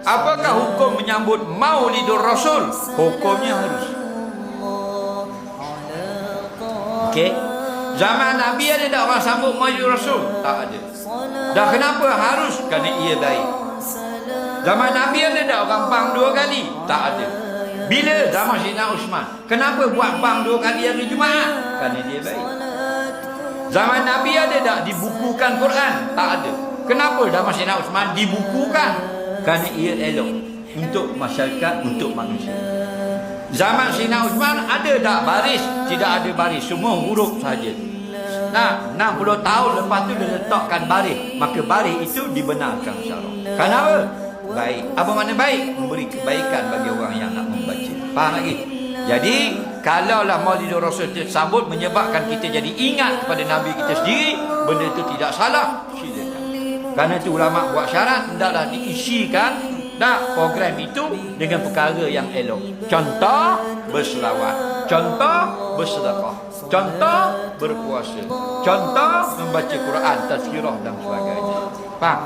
Apakah hukum menyambut Maulidur Rasul? Hukumnya harus. Okey. Zaman Nabi ada tak orang sambut Maulidur Rasul? Tak ada. Dan kenapa harus? Kerana ia baik. Zaman Nabi ada tak orang bang 2 kali? Tak ada. Bila? Zaman Sayyidina Uthman. Kenapa buat bang 2 kali hari Jumaat? Kerana dia baik. Zaman Nabi ada tak dibukukan Quran? Tak ada. Kenapa zaman Sayyidina Uthman dibukukan? Kerana ia elok untuk masyarakat, untuk manusia. Zaman Sayyidina Uthman ada tak baris? Tidak ada baris, semua huruf saja. Nah, 60 tahun lepas tu dia letakkan baris, maka baris itu dibenarkan syarak. Kenapa? Baik. Apa makna baik? Memberi kebaikan bagi orang yang nak membaca. Faham lagi? Jadi, kalaulah Maulidur Rasul tersambut menyebabkan kita jadi ingat kepada Nabi kita sendiri, benda itu tidak salah, silakan. Kerana itu ulama buat syarat, hendaklah diisikan program itu dengan perkara yang elok. Contoh, berselawat. Contoh, bersedekah. Contoh, berpuasa. Contoh, membaca Quran, tazkirah dan sebagainya. Faham?